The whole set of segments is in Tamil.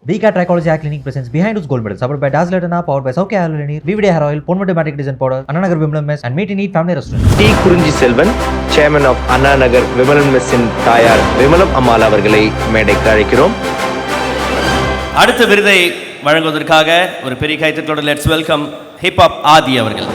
BCAT Trichology Eye Clinic presents Behind Who's Gold Medal, supported by Dazzler Etana, powered by Sauke Hyaluronic, VVD Hair Oil, Ponmatu Matic Design Powder, Annanagar Wimbledon Mess, and Meet and Eat Family Restaurant. T. Kurunji Selvan, Chairman of Annanagar Wimbledon Mess in Tayar, Vimalam Ammal அவர்களை மேடைக்கு அழைக்கிறோம். அடுத்த விருதை வழங்குவதற்காக ஒரு பெரிய கைத்தட்டலோடு லெட்ஸ் வெல்கம் ஹிப் ஹாப் ஆதி அவர்கள்.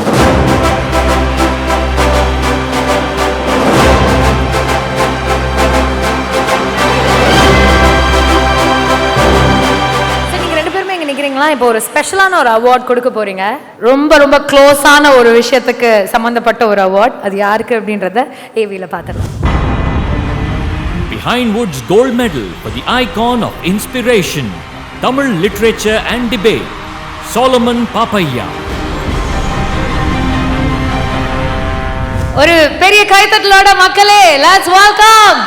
இப்போ ஒரு ஸ்பெஷலான ஒரு அவார்ட் கொடுக்க போறீங்க. ரொம்ப ரொம்ப க்ளோஸான ஒரு விஷயத்துக்கு சம்பந்தப்பட்ட ஒரு அவார்ட். அது யாருக்கு அப்படின்றத ஏவில பார்த்துடலாம். Behind Woods Gold Medal for the icon of inspiration, Tamil literature and debate, Solomon Papaiya. ஒரு பெரிய கைத்தட்டலோட மக்களே, let's welcome.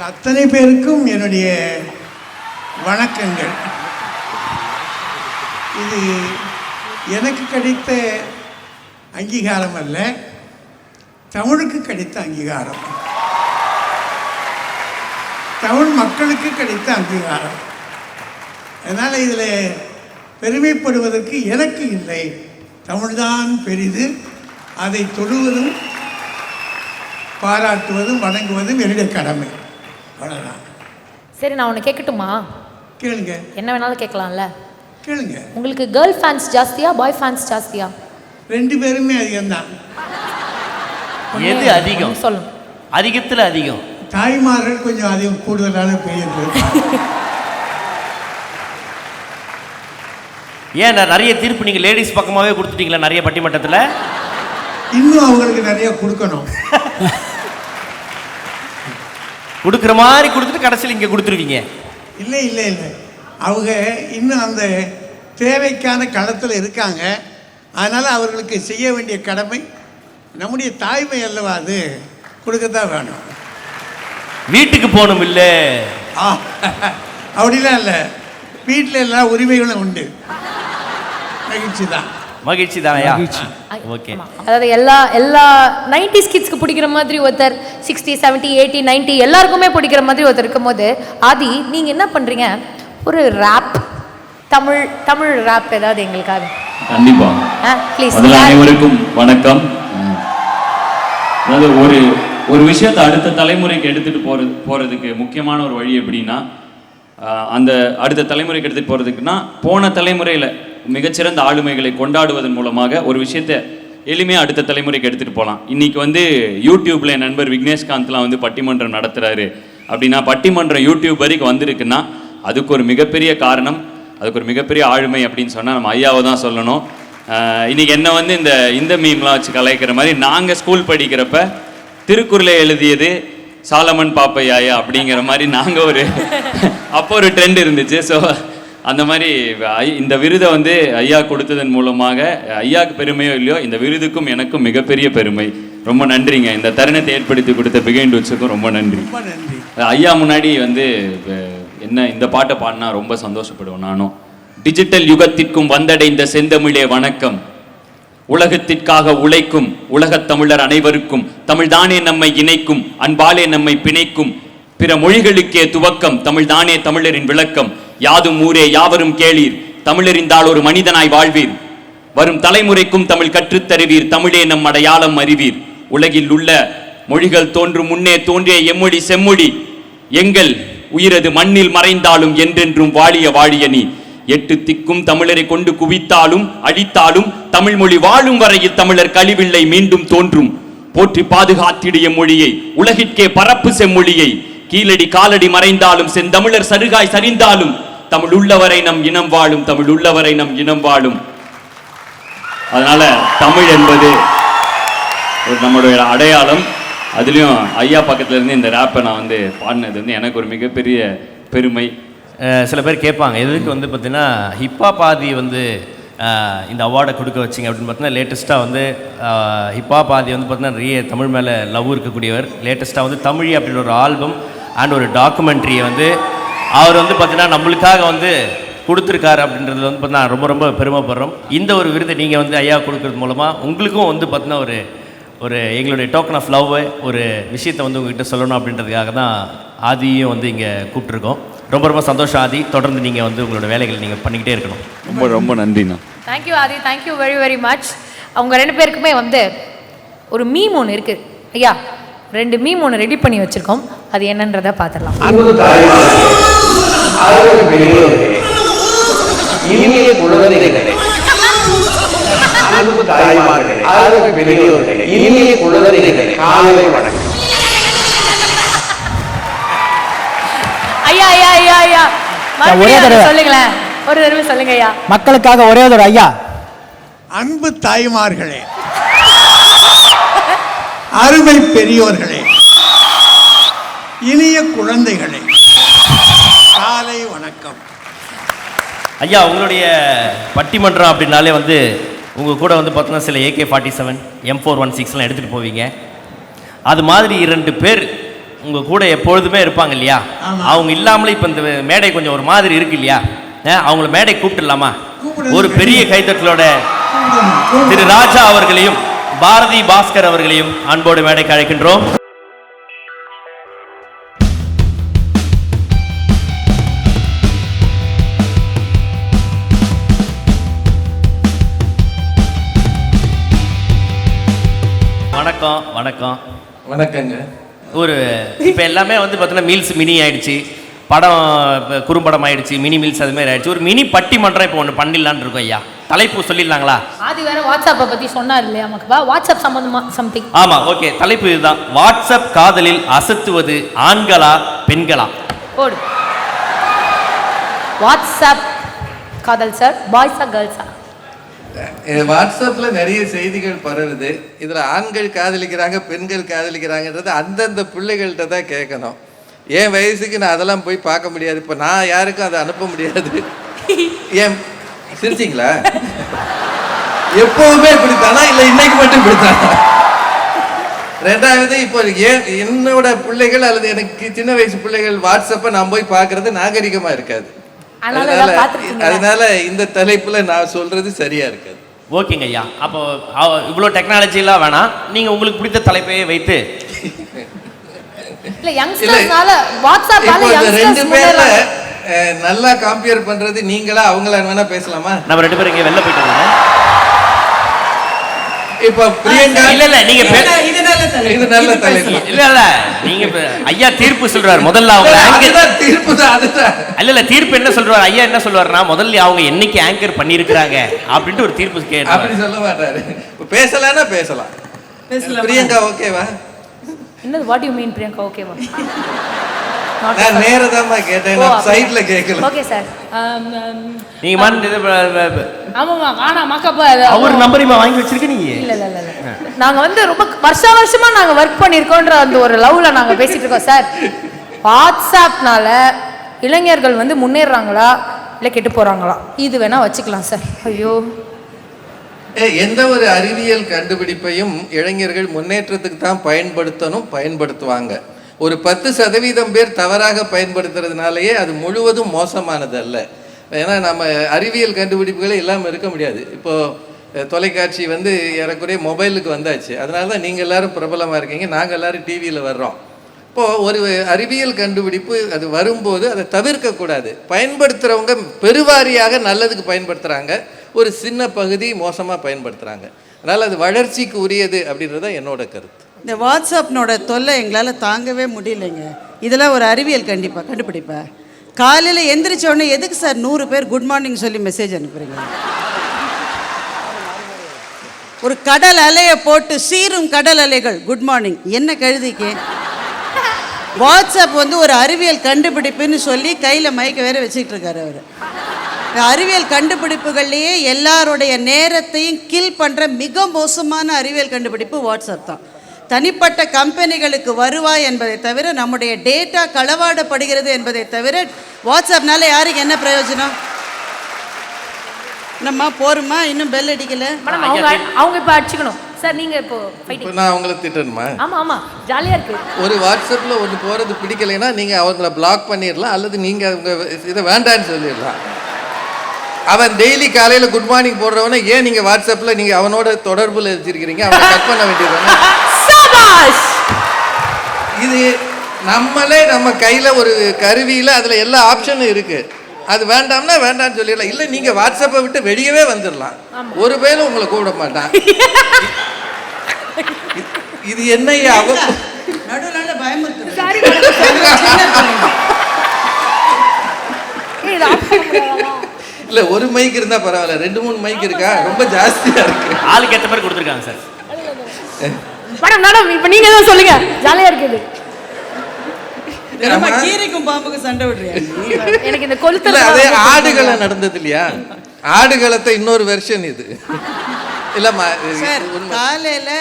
அத்தனை பேருக்கும் என்னுடைய வணக்கங்கள். இது எனக்கு கிடைத்த அங்கீகாரம் அல்ல, தமிழுக்கு கிடைத்த அங்கீகாரம், தமிழ் மக்களுக்கு கிடைத்த அங்கீகாரம். அதனால் இதில் பெருமைப்படுவதற்கு எனக்கு இல்லை, தமிழ்தான் பெரிது. அதை தொழுவதும் பாராட்டுவதும் வணங்குவதும் என்னுடைய கடமை. அவ்வளோதான். சரி, நான் ஒன்று கேட்கட்டுமா? கேளுங்க. என்ன வேணாலும் கேட்கலாம்ல? கேளுங்க. உங்களுக்கு கேர்ள் ஃபேன்ஸ் ஜாஸ்தியா, பாய் ஃபேன்ஸ் ஜாஸ்தியா? ரெண்டு பேருமே அதிகம்தான். எது அதிகம்? சொல்லுங்க. அதிகத்தில் அதிகம் தாய்மார்கள் கொஞ்சம் அதிகம், கூடுதலான பெரியது. ஏன் நிறைய தீர்ப்பு நீங்கள் லேடிஸ் பக்கமாகவே கொடுத்துட்டீங்களா நிறைய பட்டிமன்றத்தில்? இன்னும் அவங்களுக்கு நிறைய கொடுக்கணும். கொடுக்குற மாதிரி கொடுத்துட்டு கடைசியில் இங்கே கொடுத்துருவீங்க. இல்லை இல்லை இல்லை, அவங்க இன்னும் அந்த தேவைக்கான களத்தில் இருக்காங்க. அதனால் அவர்களுக்கு செய்ய வேண்டிய கடமை நம்முடைய தாய்மை அல்லவா, அது கொடுக்கத்தான் வேணும். வீட்டுக்கு போகணும் இல்லை? அப்படிலாம் இல்லை, வீட்டில் எல்லா உரிமைகளும் உண்டு. மகிழ்ச்சி தான். மகிழ்ச்சி தானையா? ஓகே. அதாவது எல்லா 90s கிட்ஸ்க்கு பிடிக்கிற மாதிரி ஒருத்தர் 60, 70, 80, 90 எல்லாருக்குமே பிடிக்கிற மாதிரி ஒருத்தர் இருக்கும்போது, ஆதி நீங்க என்ன பண்றீங்க? ஒரு ரேப், தமிழ் ரேப் ஏதாவது எங்களுக்காக? கண்டிப்பா. ப்ளீஸ். அனைவருக்கும் வணக்கம். அதாவது ஒரு விஷயத்தை அடுத்த தலைமுறைக்கு எடுத்துட்டு போறதுக்கு முக்கியமான ஒரு வழி எப்படின்னா, அந்த அடுத்த தலைமுறைக்கு எடுத்துட்டு போறதுக்குன்னா, போன தலைமுறையில மிகச்சிறந்த ஆளுமைகளை கொண்டாடுவதன் மூலமாக ஒரு விஷயத்தை எளிமையாக அடுத்த தலைமுறைக்கு எடுத்துகிட்டு போகலாம். இன்றைக்கி யூடியூப்பில் என் நண்பர் விக்னேஷ்காந்த்லாம் பட்டிமன்றம் நடத்துகிறாரு அப்படின்னா, பட்டிமன்றம் யூடியூப் வரைக்கும் வந்திருக்குன்னா அதுக்கு ஒரு மிகப்பெரிய காரணம், அதுக்கு ஒரு மிகப்பெரிய ஆளுமை அப்படின்னு சொன்னால் நம்ம ஐயாவை தான் சொல்லணும். இன்றைக்கி என்ன இந்த மீம்லாம் வச்சு கலாய்க்கிற மாதிரி, நாங்கள் ஸ்கூல் படிக்கிறப்ப திருக்குறளை எழுதியது சாலமன் பாப்பையா அப்படிங்கிற மாதிரி நாங்கள் அப்போ ஒரு ட்ரெண்ட் இருந்துச்சு. ஸோ அந்த மாதிரி இந்த விருதை ஐயா கொடுத்ததன் மூலமாக ஐயாவுக்கு பெருமையோ இல்லையோ, இந்த விருதுக்கும் எனக்கும் மிகப்பெரிய பெருமை. ரொம்ப நன்றிங்க. இந்த தருணத்தை ஏற்படுத்தி கொடுத்த பிகைண்ட் வச்சுக்கும் ரொம்ப நன்றி. ஐயா முன்னாடி என்ன இந்த பாட்டை பாடினா ரொம்ப சந்தோஷப்படுவேன் நானும். டிஜிட்டல் யுகத்திற்கும் வந்தடைந்த செந்தமிழே வணக்கம். உலகத்திற்காக உழைக்கும் உலகத் தமிழர் அனைவருக்கும் தமிழ்தானே நம்மை இணைக்கும், அன்பாலே நம்மை பிணைக்கும், பிற மொழிகளுக்கே துவக்கம், தமிழ்தானே தமிழரின் விளக்கம். யாதும் ஊரே யாவரும் கேளீர், தமிழறிந்தால் ஒரு மனிதனாய் வாழ்வீர், வரும் தலைமுறைக்கும் தமிழ் கற்றுத்தருவீர், தமிழே நம் அடையாளம் அறிவீர். உலகில் உள்ள மொழிகள் தோன்றும் முன்னே தோன்றிய எம்மொழி செம்மொழி, எங்கள் உயிரது மண்ணில் மறைந்தாலும் என்றென்றும் வாழிய வாழியனி. 8 திக்கும் தமிழரை கொண்டு குவித்தாலும் அழித்தாலும் தமிழ் மொழி வாழும் வரையில் தமிழர் கழிவில்லை மீண்டும் தோன்றும். போற்றி பாதுகாத்திடைய மொழியை, உலகிற்கே பரப்பு செம்மொழியை, கீழடி காலடி மறைந்தாலும் செந்தமிழர் சருகாய் சரிந்தாலும் தமிழ் உள்ளவரை நம் இனம் வாழும், தமிழ் உள்ளவரை நம் இனம் வாழும். அதனால தமிழ் என்பது ஒரு நம்மளுடைய அடையாளம். அதுலேயும் ஐயா பக்கத்துல இருந்து இந்த ரேப்பை நான் வந்து பாடினது வந்து எனக்கு ஒரு மிகப்பெரிய பெருமை. சில பேர் கேட்பாங்க எதுக்கு வந்து பார்த்தீங்கன்னா ஹிப்ஹாப் ஆதி வந்து இந்த அவார்டை கொடுக்க வச்சிங்க அப்படின்னு பார்த்தீங்கன்னா லேட்டஸ்ட்டாக வந்து ஹிப்ஹாப் ஆதி வந்து பார்த்தீங்கன்னா நிறைய தமிழ் மேலே லவ் இருக்கக்கூடியவர். லேட்டஸ்ட்டாக வந்து தமிழ் அப்படின்னு ஒரு ஆல்பம் அண்ட் ஒரு டாக்குமெண்ட்ரியை வந்து அவர் வந்து பார்த்தீங்கன்னா நம்மளுக்காக வந்து கொடுத்துருக்காரு அப்படின்றது வந்து பார்த்தீங்கன்னா ரொம்ப ரொம்ப பெருமைப்படுறோம். இந்த ஒரு விருதை நீங்கள் வந்து ஐயா கொடுக்கறது மூலமாக உங்களுக்கும் வந்து பார்த்தீங்கன்னா ஒரு எங்களுடைய டோக்கன் ஆஃப் லவ் ஒரு விஷயத்தை வந்து உங்ககிட்ட சொல்லணும் அப்படின்றதுக்காக தான் ஆதியும் வந்து இங்கே கூப்பிட்ருக்கோம். ரொம்ப ரொம்ப சந்தோஷம் ஆதி. தொடர்ந்து நீங்கள் வந்து உங்களோட வேலைகள் நீங்கள் பண்ணிக்கிட்டே இருக்கணும். ரொம்ப ரொம்ப நன்றிண்ணா. தேங்க்யூ ஆதி, தேங்க்யூ வெரி வெரி மச். அவங்க 2 பேருக்குமே வந்து ஒரு மீம் ஒன்று இருக்குது ஐயா. 2 மீம் ஒன்று ரெடி பண்ணி வச்சுருக்கோம். அது என்னன்றதை பார்த்துடலாம். இனிய குழந்தைகளே, அன்பு தாய்மார்களே, அன்பு பெரியோர்களே, இனிய குழந்தைகளே, காலை வணக்கம். ஐயா ஐயா ஐயா ஐயா மறுபடியும் சொல்லுங்களேன், ஒரு தடவை சொல்லுங்க ஐயா. மக்களுக்காக ஒரே ஒரு ஐயா. அன்பு தாய்மார்களே, அருமை பெரியோர்களே, இனிய குழந்தைகளே, காலை வணக்கம். ஐயா உங்களுடைய பட்டிமன்றம் அப்படின்னாலே வந்து உங்கள் கூட வந்து பார்த்தீங்கன்னா சில AK-47 M416 எடுத்துகிட்டு போவீங்க. அது மாதிரி 2 பேர் உங்கள் கூட எப்பொழுதுமே இருப்பாங்க இல்லையா? அவங்க இல்லாமலே இப்போ இந்த மேடை கொஞ்சம் ஒரு மாதிரி இருக்கு இல்லையா? அவங்கள மேடை கூப்பிட்டுலாமா? ஒரு பெரிய கைத்தட்டலோட திரு ராஜா அவர்களையும் பாரதி பாஸ்கர் அவர்களையும் அன்போடு மேடைக்கு அழைக்கின்றோம். வணக்கம் வணக்கம் வணக்கங்க. ஒரு இப்போ எல்லாமே வந்து பார்த்தீங்கன்னா மீல்ஸ் மினி ஆயிடுச்சு, படம் குறும்படம் ஆயிடுச்சு, மினி மீல்ஸ் அது மாதிரி ஆயிடுச்சு. ஒரு மினி பட்டிமன்றம் இப்போ ஒன்று பண்ணிடலான்னு இருக்கோம் ஐயா. தலைப்பு சொல்லிடலாங்களா? ஆதி வேற வாட்ஸ்அப்பை பற்றி சொன்னார் இல்லையா நமக்குப்பா? வாட்ஸ்அப் சம்மந்தமா சம்திங். ஆமாம், ஓகே. தலைப்பு இதுதான், வாட்ஸ்அப் காதலில் அசத்துவது ஆண்களா பெண்களா? போடு. வாட்ஸ்அப் காதல் சார், பாய்ஸா கேர்ள்ஸா? வாட்ஸ்அப்பில் நிறைய செய்திகள் பரவுது. இதில் ஆண்கள் காதலிக்கிறாங்க, பெண்கள் காதலிக்கிறாங்கன்றது அந்தந்த பிள்ளைகள்கிட்ட தான் கேட்கணும். என் வயசுக்கு நான் அதெல்லாம் போய் பார்க்க முடியாது. இப்போ நான் யாருக்கும் அதை அனுப்ப முடியாது. ஏன் சிரிச்சிங்களா? எப்போவுமே இப்படித்தானா, இல்லை இன்னைக்கு மட்டும் இப்படித்தானா? 2வது, இப்போ என்னோட பிள்ளைகள் அல்லது எனக்கு சின்ன வயசு பிள்ளைகள் வாட்ஸ்அப்பை நான் போய் பார்க்கறது நாகரிகமாக இருக்காது. அதனால இந்த தலைப்புல நான் சொல்றது சரியா இருக்காது. ஓகேங்க ஐயா. அப்போ இவ்வளோ டெக்னாலஜிலாம் வேணாம், நீங்க உங்களுக்கு பிடித்த தலைப்பையே வைத்து இல்ல யங்ஸ்டர்ஸ்னால வாட்ஸ்அப்பால யங்ஸ்டர்ஸ் 2 பேர்ல நல்லா கம்பேர் பண்றது நீங்களா அவங்களா வேணா பேசலாமா? நம்ம 2 பேரும் இங்க வெளில போயிட்டு வரோம். இப்போ பிரியங்கா இல்ல நீங்க இது நல்ல தலைப்பு. இல்ல நீங்க ஐயா தீர்ப்பு சொல்றாரு. முதல்ல அவங்க அதுதான் தீர்ப்பு தான். அதுதான் இல்ல தீர்ப்பு என்ன சொல்றாரு ஐயா? என்ன சொல்றாருன்னா, முதல்ல அவங்க என்னைக்கு ஆங்கர் பண்ணிருக்காங்க அப்படின்ட்டு ஒரு தீர்ப்பு கேட்டாரு. அப்படி சொல்ல மாட்டாரு. பேசலாம்னா பேசலாம். பிரியங்கா ஓகேவா? என்ன வாட் யூ மீன் பிரியங்கா ஓகேவா? நான் நேரதாமா கேட்டேன், நான் சைடுல கேட்கல. Okay sir. நீங்க மன் ஆமாமா காணா மக்கப்பா அவர் நம்பரையுமா வாங்கி வச்சிருக்க நீங்க? இல்ல இல்ல இல்ல நாங்க வந்து ரொம்ப வருஷமா நாங்க ஒர்க் பண்ணிருக்கோம்ன்ற அந்த ஒரு லவ்ல நாங்க பேசிட்டு இருக்கோம் சார். வாட்ஸ்அப்னால இளைஞர்கள் வந்து முன்னேறாங்களா இல்ல கெட்டு போறாங்களா, இது வேணா வச்சுக்கலாம் சார். ஐயோ, எந்த ஒரு அறிவியல் கண்டுபிடிப்பையும் இளைஞர்கள் முன்னேற்றத்துக்கு தான் பயன்படுத்துவாங்க. ஒரு 10% பேர் தவறாக பயன்படுத்துறதுனாலேயே அது முழுவதும் மோசமானது அல்ல. ஏன்னா நம்ம அறிவியல் கண்டுபிடிப்புகளே இல்லாமல் இருக்க முடியாது. இப்போது தொலைக்காட்சி வந்து ஏறக்குறைய மொபைலுக்கு வந்தாச்சு. அதனால தான் நீங்கள் எல்லோரும் பிரபலமாக இருக்கீங்க, நாங்கள் எல்லோரும் டிவியில் வர்றோம். இப்போது ஒரு அறிவியல் கண்டுபிடிப்பு அது வரும்போது அதை தவிர்க்கக்கூடாது. பயன்படுத்துகிறவங்க பெருவாரியாக நல்லதுக்கு பயன்படுத்துகிறாங்க, ஒரு சின்ன பகுதி மோசமாக பயன்படுத்துகிறாங்க. அதனால் அது வளர்ச்சிக்கு உரியது அப்படின்றது தான் என்னோட கருத்து. இந்த வாட்ஸ்அப்னோட தொல்லை எங்களால் தாங்கவே முடியலைங்க. இதெல்லாம் ஒரு அறிவியல் கண்டுபிடிப்பேன். காலையில் எந்திரிச்சோடனே எதுக்கு சார் 100 பேர் குட் மார்னிங் சொல்லி மெசேஜ் அனுப்புகிறீங்க? ஒரு கடல் அலையை போட்டு சீரும் கடல் அலைகள் குட் மார்னிங் என்ன கழுதிக்கு? வாட்ஸ்அப் வந்து ஒரு அறிவியல் கண்டுபிடிப்புன்னு சொல்லி கையில் மைக்க வேற வச்சுக்கிட்டு இருக்காரு அவர். அறிவியல் கண்டுபிடிப்புகள்லேயே எல்லாருடைய நேரத்தையும் கில் பண்ணுற மிக மோசமான அறிவியல் கண்டுபிடிப்பு வாட்ஸ்அப் தான். தனிப்பட்ட கம்பெனிகளுக்கு வருவாய் என்பதை தவிர நம்முடைய டேட்டா களவாடப்படுகிறது என்பதை தவிர வாட்ஸ்அப்னால யாருக்கு என்ன பிரயோஜனம்? நம்ம போருமா, இன்னும் பெல் அடிக்கல. மேடம் அவங்க இப்போ அடிச்சுக்கணும் சார். நீங்க இப்போ ஃபைட்டிங். நான் அவங்கள திட்டணுமா? ஆமா ஆமா, ஜாலியா இருக்கு. ஒரு வாட்ஸ்அப்பில் ஒன்று போகிறது பிடிக்கலைன்னா நீங்கள் அவங்கள பிளாக் பண்ணிடலாம், அல்லது நீங்கள் அவங்க இதை வேண்டான்னு சொல்லிடலாம். அவன் டெய்லி காலையில் குட் மார்னிங் போடுறவனை ஏன் நீங்கள் வாட்ஸ்அப்பில் நீங்கள் அவனோட தொடர்பில் வச்சிருக்கிறீங்க? அவனை கட் பண்ண வேண்டியது. இது நம்மளே நம்ம கையில் ஒரு கருவியில் அதில் எல்லா ஆப்ஷனும் இருக்குது. அது வேண்டாம்னா வேண்டாம்னு சொல்லிடலாம். இல்லை நீங்கள் வாட்ஸ்அப்பை விட்டு வெளியவே வந்துடலாம். ஒரு பேரும் உங்களை கூப்பிட மாட்டான். இது என்ன நடுவில் பயமுறுத்து. இல்லை, ஒரு மைக் இருந்தால் பரவாயில்ல, 2-3 மைக் இருக்கா? ரொம்ப ஜாஸ்தியாக இருக்கு. ஆளுக்கு ஏற்ற மாதிரி கொடுத்துருக்காங்க சார். மேடம் மேடம் இப்போ நீங்க தான் சொல்லுங்க. ஜாலியா இருக்குது. கீரிக்கும் பாம்புக்கு சண்டை விடுறியா? எனக்கு இந்த கொளுத்தல அதே ஆடுகளை நடந்தது இல்லையா? ஆடுகளத்தை இன்னொரு வெர்ஷன் இது. இல்லைம்மா, காலையில்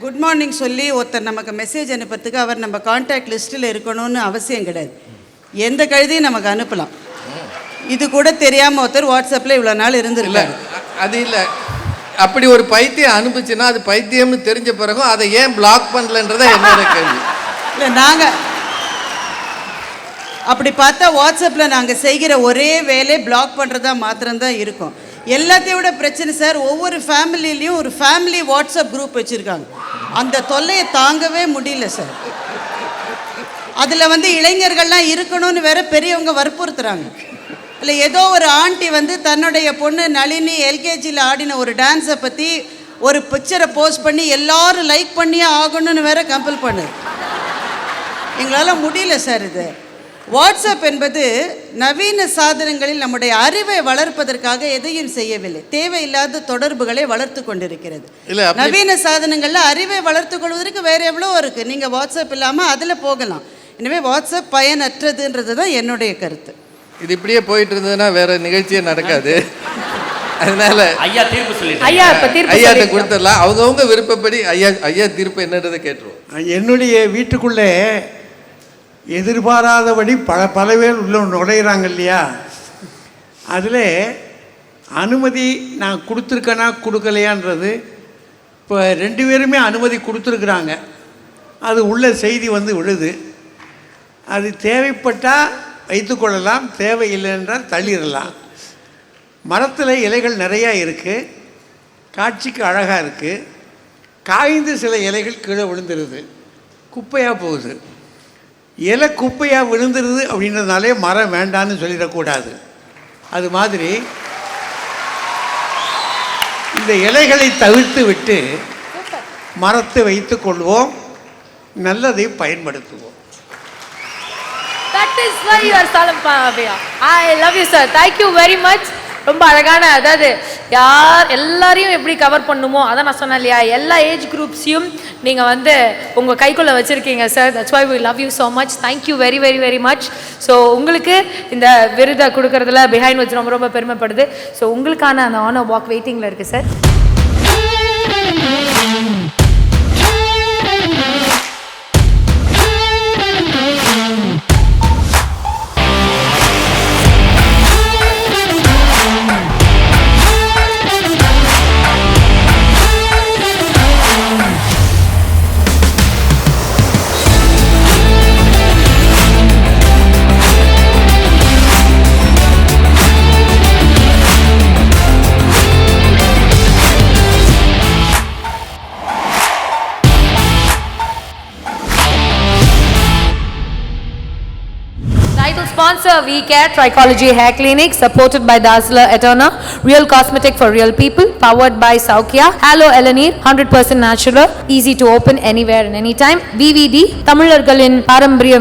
குட் மார்னிங் சொல்லி ஒருத்தர் நமக்கு மெசேஜ் அனுப்புறதுக்கு அவர் நம்ம கான்டாக்ட் லிஸ்ட்டில் இருக்கணும்னு அவசியம் கிடையாது. எந்த கழுதையும் நமக்கு அனுப்பலாம். இது கூட தெரியாமல் ஒருத்தர் வாட்ஸ்அப்பில் இவ்வளோ நாள் இருந்துருಇಲ್ಲ. அது இல்லை, அப்படி ஒரு பைத்தியம் அனுப்பிச்சுன்னா அது பைத்தியம்னு தெரிஞ்ச பிறகும் அதை ஏன் பிளாக் பண்ணலன்றத என்னோட கேள்வி. இல்லை, நாங்கள் அப்படி பார்த்தா வாட்ஸ்அப்பில் நாங்கள் செய்கிற ஒரே வேலை பிளாக் பண்ணுறதா மாத்திரம்தான் இருக்கும். எல்லாத்தையும் விட பிரச்சனை சார், ஒவ்வொரு ஃபேமிலிலையும் ஒரு ஃபேமிலி வாட்ஸ்அப் குரூப் வச்சுருக்காங்க. அந்த தொல்லையை தாங்கவே முடியல சார். அதில் வந்து இளைஞர்கள்லாம் இருக்கணும்னு வேற பெரியவங்க வற்புறுத்துறாங்க. இல்லை, ஏதோ ஒரு ஆண்டி வந்து தன்னுடைய பொண்ணு நளினி எல்கேஜியில் ஆடின ஒரு டான்ஸை பற்றி ஒரு பிக்சரை போஸ்ட் பண்ணி எல்லாரும் லைக் பண்ணியே ஆகணும்னு வேற கம்பல் பண்ணுது. எங்களால் முடியல சார். இது வாட்ஸ்அப் என்பது நவீன சாதனங்களில் நம்முடைய அறிவை வளர்ப்பதற்காக எதையும் செய்யவில்லை. தேவையில்லாத தொடர்புகளை வளர்த்து கொண்டிருக்கிறது. நவீன சாதனங்களில் அறிவை வளர்த்து கொள்வதற்கு வேறு எவ்வளோ இருக்குது. நீங்கள் வாட்ஸ்அப் இல்லாமல் அதில் போகலாம். எனவே வாட்ஸ்அப் பயனற்றதுன்றது தான் என்னுடைய கருத்து. இது இப்படியே போயிட்டு இருந்ததுன்னா வேற நிகழ்ச்சியே நடக்காது. அதனால ஐயா தீர்ப்பு சொல்லிட்டு ஐயாட்ட கொடுத்துடலாம். அவங்கவுங்க விருப்பப்படி ஐயா தீர்ப்பு என்னன்றதை கேட்டுருவோம். என்னுடைய வீட்டுக்குள்ளே எதிர்பாராதபடி பல பேர் உள்ள நுழையிறாங்க இல்லையா? அதில் அனுமதி நான் கொடுத்துருக்கேனா கொடுக்கலையான்றது இப்போ 2 பேருமே அனுமதி கொடுத்துருக்குறாங்க. அது உள்ள செய்தி வந்து விழுது. அது தேவைப்பட்டால் வைத்துக்கொள்ளலாம், தேவையில்லை என்றால் தள்ளிடலாம். மரத்தில் இலைகள் நிறையா இருக்குது, காட்சிக்கு அழகாக இருக்குது. காய்ந்து சில இலைகள் கீழே விழுந்துருது, குப்பையாக போகுது. இலை குப்பையாக விழுந்துருது அப்படின்றதுனாலே மரம் வேண்டான்னு சொல்லிடக்கூடாது. அது மாதிரி இந்த இலைகளை தவிர்த்து விட்டு மரத்தை வைத்து கொள்வோம், நல்லதை பயன்படுத்துவோம். That is why you are Salam Pavia. I love you sir. Thank you very much. ரொம்ப அழகான, அதாவது எல்லாரையும் எப்படி கவர் பண்ணுமோ அதை நான் சொன்னேன் இல்லையா, எல்லா ஏஜ் குரூப்ஸையும் நீங்கள் வந்து உங்கள் கைக்குள்ளே வச்சுருக்கீங்க sir. That's why we love you so much. Thank you very very very much. So உங்களுக்கு இந்த விருதை கொடுக்கறதுல பிஹைண்ட் வச்சு ரொம்ப ரொம்ப பெருமைப்படுது. ஸோ உங்களுக்கான அந்த ஆனர் வாக் வெயிட்டிங்கில் இருக்குது sir. Sponsor VCare Trichology Hair Clinic, supported by Dazzler Eterna, real cosmetic for real people, powered by Saukia, Halo Elanir, 100% natural, easy to open anywhere and anytime. VVD, Tamilargalin Parambariya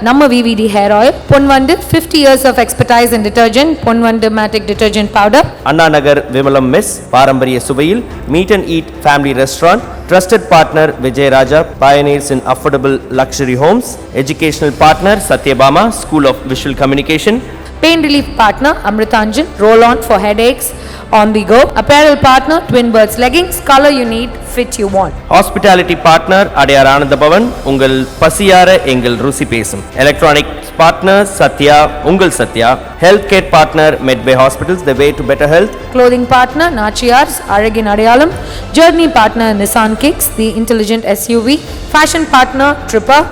Namma VVD hair oil, Ponvandu, 50 years of expertise in detergent, Ponvandu Matic detergent powder. Anna Nagar Vimalam Mess, Parambariya Suvail, Meet and Eat Family Restaurant, Trusted partner Vijay Raja, pioneers in affordable luxury homes. Educational partner Satyabama, School of Visual Communication. Pain relief partner Amritanjan, roll on for headaches on the go. Apparel partner Twin Birds leggings, color you need, fit you want. Hospitality partner Adiyar Ananda Bhavan, ungal pasiyara engal rusi pesum. Electronics partner Satya, ungal Satya. Healthcare partner Medway Hospitals, the way to better health. Clothing partner Nachiyars, Aragin Adayalam. Journey partner Nissan Kicks, the intelligent SUV. Fashion partner Tripper,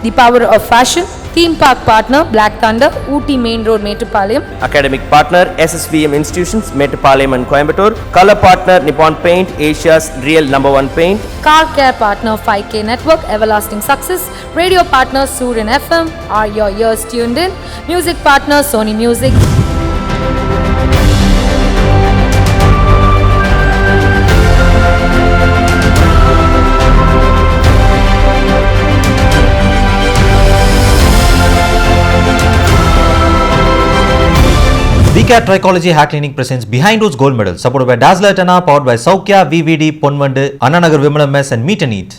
the power of fashion. Theme park partner Black Thunder, Ooty Main Road, Mettupalayam. Academic partner SSVM Institutions, Mettupalayam and Coimbatore. Color partner Nippon Paint, Asia's real #1 paint. Car care partner 5K Network, Everlasting Success. Radio partner Surin FM, are your ears tuned in? Music partner Sony Music. VCAT Trichology Hair Clinic presents Behind Woods Gold Medal, supported by Dazzler Tana, powered by Saukya, VVD, Ponvandu, Anna Nagar Vimalam Mess and Meet and Eat.